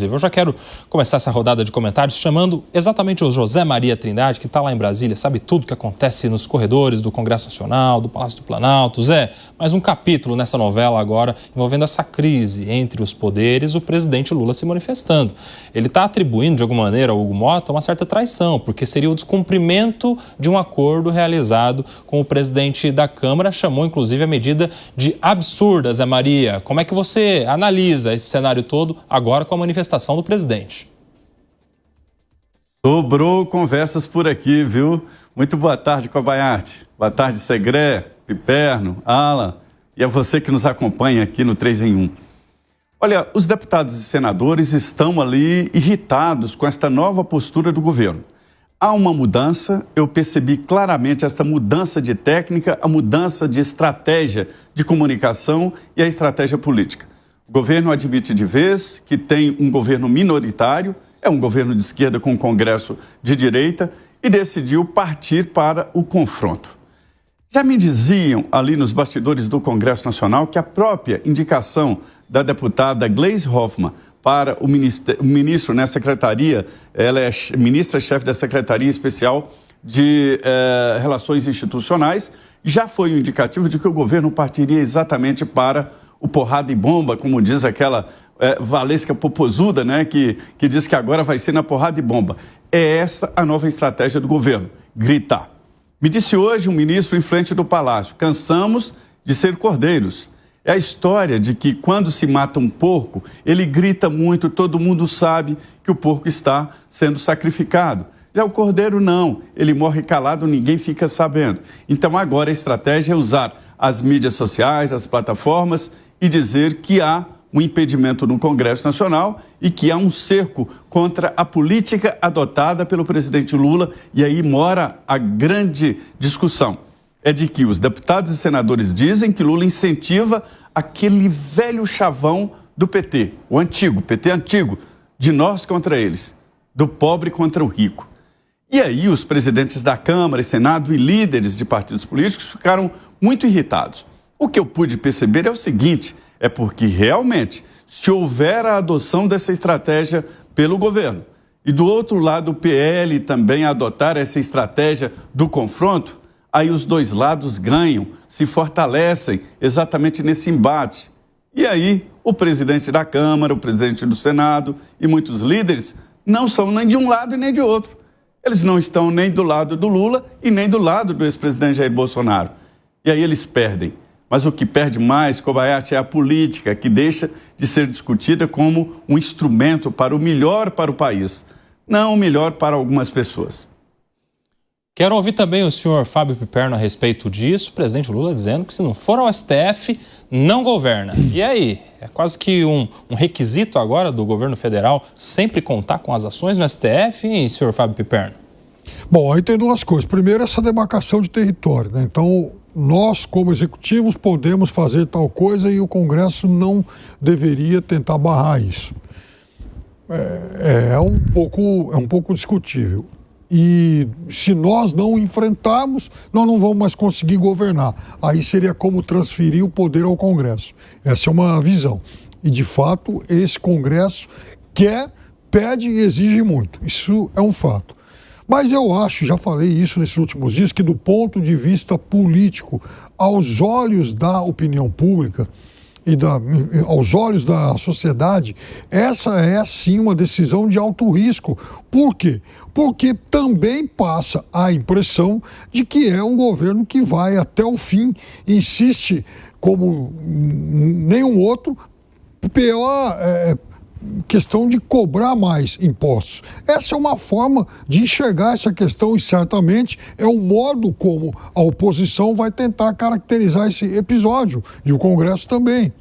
Eu já quero começar essa rodada de comentários chamando exatamente o José Maria Trindade, que está lá em Brasília, sabe tudo que acontece nos corredores do Congresso Nacional, do Palácio do Planalto. Zé, mais um capítulo nessa novela agora envolvendo essa crise entre os poderes, o presidente Lula se manifestando. Ele está atribuindo de alguma maneira ao Hugo Motta uma certa traição, porque seria o descumprimento de um acordo realizado com o presidente da Câmara, chamou inclusive a medida de absurda. Zé Maria, como é que você analisa esse cenário todo agora com a manifestação do presidente? Sobrou conversas por aqui, viu? Muito boa tarde, Cobaiate. Boa tarde, Segré, Piperno, Alan e a você que nos acompanha aqui no 3 em 1. Olha, os deputados e senadores estão ali irritados com esta nova postura do governo. Há uma mudança, eu percebi claramente esta mudança de técnica, a mudança de estratégia de comunicação e a estratégia política. O governo admite de vez que tem um governo minoritário, é um governo de esquerda com um Congresso de direita e decidiu partir para o confronto. Já me diziam ali nos bastidores do Congresso Nacional que a própria indicação da deputada Gleisi Hoffmann para o ministro na secretaria, ela é ministra-chefe da Secretaria Especial de Relações Institucionais, já foi um indicativo de que o governo partiria exatamente para o porrada e bomba, como diz aquela Valesca Popozuda, né, que diz que agora vai ser na porrada e bomba. É essa a nova estratégia do governo, gritar. Me disse hoje um ministro em frente do Palácio, cansamos de ser cordeiros. É a história de que quando se mata um porco, ele grita muito, todo mundo sabe que o porco está sendo sacrificado. Já o cordeiro não, ele morre calado, ninguém fica sabendo. Então agora a estratégia é usar as mídias sociais, as plataformas e dizer que há um impedimento no Congresso Nacional e que há um cerco contra a política adotada pelo presidente Lula. E aí mora a grande discussão. É de que os deputados e senadores dizem que Lula incentiva aquele velho chavão do PT, o antigo, PT antigo, de nós contra eles, do pobre contra o rico. E aí os presidentes da Câmara e Senado e líderes de partidos políticos ficaram muito irritados. O que eu pude perceber é o seguinte, é porque realmente, se houver a adoção dessa estratégia pelo governo e do outro lado o PL também adotar essa estratégia do confronto, aí os dois lados ganham, se fortalecem exatamente nesse embate. E aí o presidente da Câmara, o presidente do Senado e muitos líderes não são nem de um lado e nem de outro. Eles não estão nem do lado do Lula e nem do lado do ex-presidente Jair Bolsonaro. E aí eles perdem. Mas o que perde mais, Cobaiate, é a política, que deixa de ser discutida como um instrumento para o melhor para o país, não o melhor para algumas pessoas. Quero ouvir também o senhor Fábio Piperno a respeito disso, o presidente Lula dizendo que se não for ao STF, não governa. E aí? É quase que um requisito agora do governo federal sempre contar com as ações no STF, hein, senhor Fábio Piperno? Bom, aí tem duas coisas. Primeiro, essa demarcação de território, né? Então, nós, como executivos, podemos fazer tal coisa e o Congresso não deveria tentar barrar isso. É um pouco discutível. E se nós não enfrentarmos, nós não vamos mais conseguir governar. Aí seria como transferir o poder ao Congresso. Essa é uma visão. E, de fato, esse Congresso quer, pede e exige muito. Isso é um fato. Mas eu acho, já falei isso nesses últimos dias, que do ponto de vista político, aos olhos da opinião pública e aos olhos da sociedade, essa é sim uma decisão de alto risco. Por quê? Porque também passa a impressão de que é um governo que vai até o fim, insiste como nenhum outro pela questão de cobrar mais impostos. Essa é uma forma de enxergar essa questão e certamente é o modo como a oposição vai tentar caracterizar esse episódio e o Congresso também.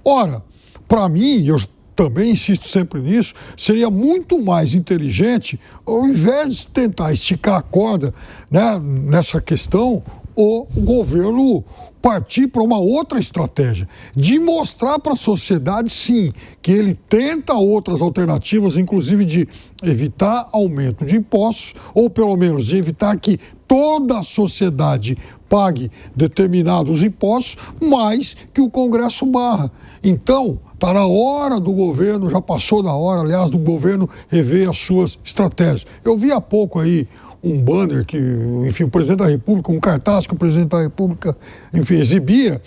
Ora, para mim, eu também insisto sempre nisso, seria muito mais inteligente, ao invés de tentar esticar a corda, né, nessa questão, o governo partir para uma outra estratégia, de mostrar para a sociedade, sim, que ele tenta outras alternativas, inclusive de evitar aumento de impostos, ou pelo menos de evitar que toda a sociedade pague determinados impostos, mas que o Congresso barra. Então, Está na hora do governo, já passou da hora, aliás, do governo rever as suas estratégias. Eu vi há pouco aí um banner que, enfim, o presidente da República, um cartaz que o presidente da República, enfim, exibia,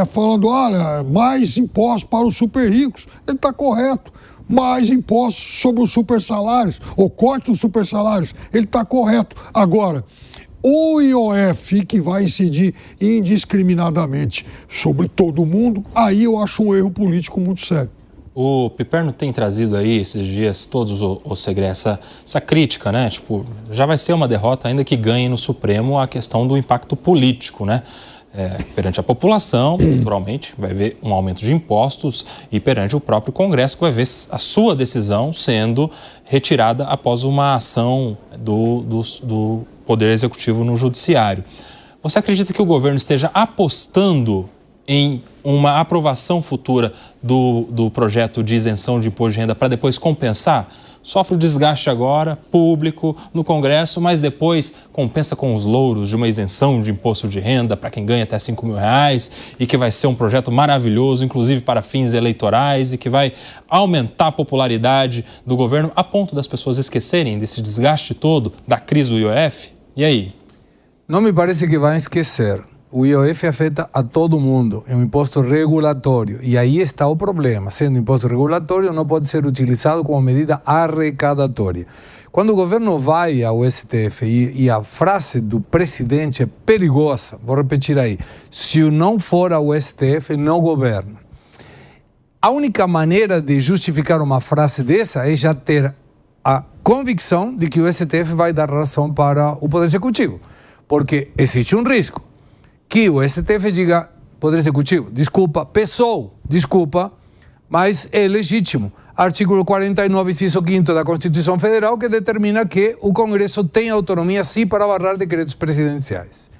falando, olha, mais impostos para os super ricos. Ele está correto. Mais impostos sobre os super salários, ou corte dos super salários. Ele está correto. Agora, o IOF, que vai incidir indiscriminadamente sobre todo mundo, aí eu acho um erro político muito sério. O Piperno tem trazido aí esses dias todos o Segre, essa crítica, né? Tipo, já vai ser uma derrota ainda que ganhe no Supremo a questão do impacto político, né? Perante a população, naturalmente, vai haver um aumento de impostos e perante o próprio Congresso, que vai ver a sua decisão sendo retirada após uma ação do Poder Executivo no Judiciário. Você acredita que o governo esteja apostando em uma aprovação futura do projeto de isenção de imposto de renda para depois compensar? Sofre o desgaste agora, público, no Congresso, mas depois compensa com os louros de uma isenção de imposto de renda para quem ganha até R$5.000 e que vai ser um projeto maravilhoso, inclusive para fins eleitorais, e que vai aumentar a popularidade do governo a ponto das pessoas esquecerem desse desgaste todo da crise do IOF? E aí? Não me parece que vão esquecer. O IOF afeta a todo mundo, é um imposto regulatório. E aí está o problema. Sendo imposto regulatório, não pode ser utilizado como medida arrecadatória. Quando o governo vai ao STF e a frase do presidente é perigosa, vou repetir aí, se não for ao STF, não governa. A única maneira de justificar uma frase dessa é já ter a convicção de que o STF vai dar razão para o Poder Executivo. Porque existe um risco que o STF diga, Poder Executivo, desculpa, mas é legítimo. Artigo 49, inciso 5º da Constituição Federal, que determina que o Congresso tem autonomia, sim, para barrar decretos presidenciais.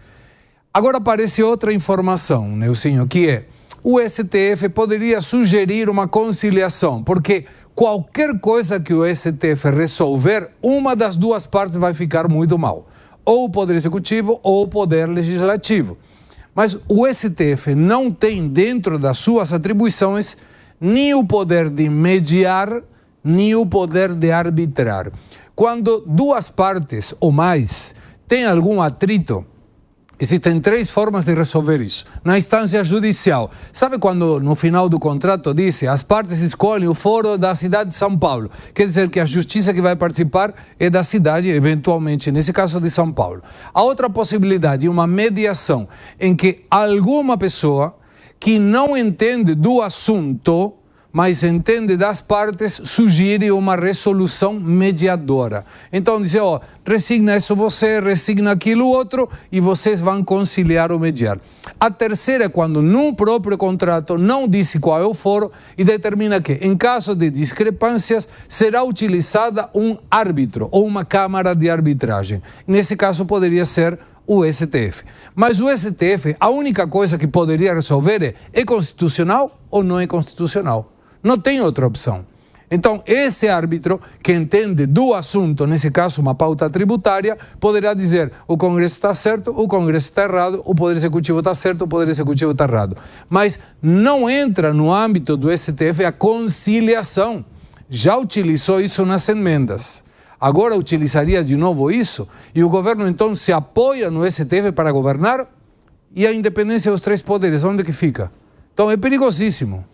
Agora aparece outra informação, Neuzinho, que é, o STF poderia sugerir uma conciliação, porque qualquer coisa que o STF resolver, uma das duas partes vai ficar muito mal. Ou o Poder Executivo ou o Poder Legislativo. Mas o STF não tem dentro das suas atribuições nem o poder de mediar, nem o poder de arbitrar. Quando duas partes ou mais têm algum atrito, existem 3 formas de resolver isso. Na instância judicial, sabe quando no final do contrato diz as partes escolhem o foro da cidade de São Paulo? Quer dizer que a justiça que vai participar é da cidade, eventualmente, nesse caso de São Paulo. A outra possibilidade é uma mediação, em que alguma pessoa que não entende do assunto, mas entende das partes, sugere uma resolução mediadora. Então, dizer, resigna isso você, resigna aquilo outro, e vocês vão conciliar ou mediar. A terceira é quando, no próprio contrato, não diz qual é o foro e determina que, em caso de discrepâncias, será utilizada um árbitro ou uma câmara de arbitragem. Nesse caso, poderia ser o STF. Mas o STF, a única coisa que poderia resolver é constitucional ou não é constitucional. Não tem outra opção. Então, esse árbitro que entende do assunto, nesse caso uma pauta tributária, poderá dizer o Congresso está certo, o Congresso está errado, o Poder Executivo está certo, o Poder Executivo está errado. Mas não entra no âmbito do STF a conciliação. Já utilizou isso nas emendas. Agora utilizaria de novo isso e o governo então se apoia no STF para governar e a independência dos 3 poderes, onde que fica? Então é perigosíssimo.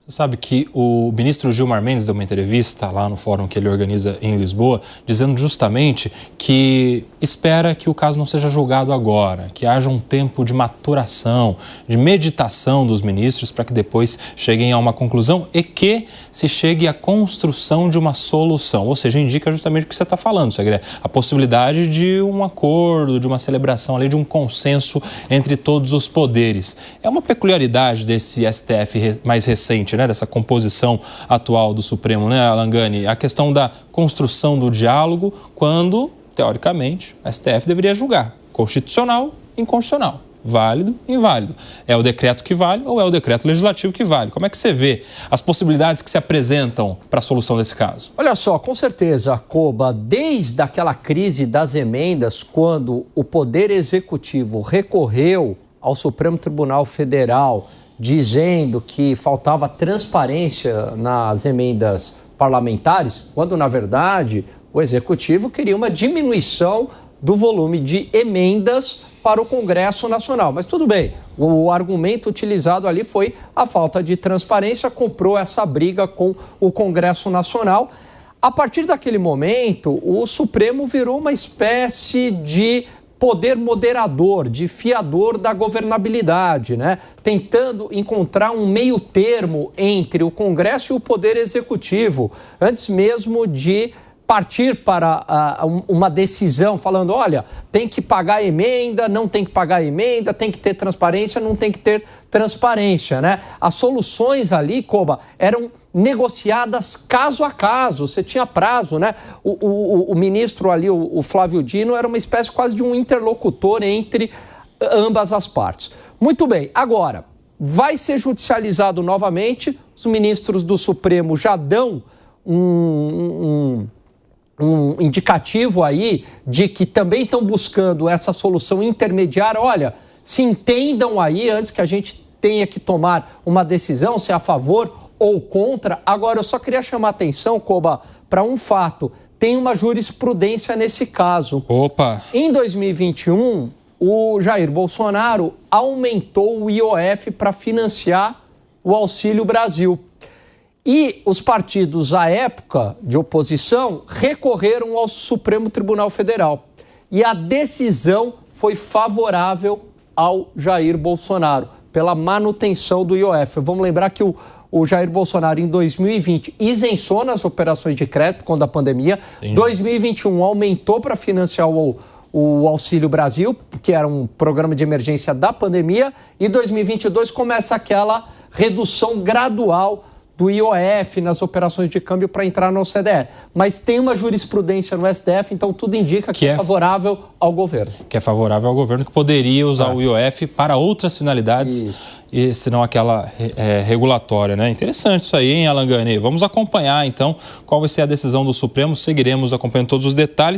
Você sabe que o ministro Gilmar Mendes deu uma entrevista lá no fórum que ele organiza em Lisboa, dizendo justamente que espera que o caso não seja julgado agora, que haja um tempo de maturação, de meditação dos ministros para que depois cheguem a uma conclusão e que se chegue à construção de uma solução. Ou seja, indica justamente o que você está falando, Segre, a possibilidade de um acordo, de uma celebração ali, de um consenso entre todos os poderes. É uma peculiaridade desse STF mais recente, né, dessa composição atual do Supremo, né, Alangani? A questão da construção do diálogo quando, teoricamente, o STF deveria julgar constitucional, inconstitucional, válido, inválido. É o decreto que vale ou é o decreto legislativo que vale? Como é que você vê as possibilidades que se apresentam para a solução desse caso? Olha só, com certeza, Koba, desde aquela crise das emendas, quando o Poder Executivo recorreu ao Supremo Tribunal Federal dizendo que faltava transparência nas emendas parlamentares, quando, na verdade, o Executivo queria uma diminuição do volume de emendas para o Congresso Nacional. Mas tudo bem, o argumento utilizado ali foi a falta de transparência, comprou essa briga com o Congresso Nacional. A partir daquele momento, o Supremo virou uma espécie de poder moderador, de fiador da governabilidade, né? Tentando encontrar um meio termo entre o Congresso e o Poder Executivo, antes mesmo de partir para uma decisão falando, olha, tem que pagar emenda, não tem que pagar emenda, tem que ter transparência, não tem que ter transparência, né? As soluções ali, Koba, eram negociadas caso a caso, você tinha prazo, né? O ministro ali, o Flávio Dino, era uma espécie quase de um interlocutor entre ambas as partes. Muito bem, agora, vai ser judicializado novamente, os ministros do Supremo já dão um indicativo aí de que também estão buscando essa solução intermediária. Olha, se entendam aí antes que a gente tenha que tomar uma decisão, se é a favor ou contra. Agora, eu só queria chamar a atenção, Koba, para um fato. Tem uma jurisprudência nesse caso. Opa! Em 2021, o Jair Bolsonaro aumentou o IOF para financiar o Auxílio Brasil. E os partidos, à época de oposição, recorreram ao Supremo Tribunal Federal. E a decisão foi favorável ao Jair Bolsonaro, pela manutenção do IOF. Vamos lembrar que o Jair Bolsonaro, em 2020, isentou nas operações de crédito quando a pandemia. Em 2021, aumentou para financiar o Auxílio Brasil, que era um programa de emergência da pandemia. E 2022 começa aquela redução gradual do IOF nas operações de câmbio para entrar no OCDE. Mas tem uma jurisprudência no STF, então tudo indica que é favorável ao governo. Que é favorável ao governo, que poderia usar o IOF para outras finalidades, e senão aquela regulatória, né? Interessante isso aí, hein, Alan Gani? Vamos acompanhar, então, qual vai ser a decisão do Supremo. Seguiremos acompanhando todos os detalhes.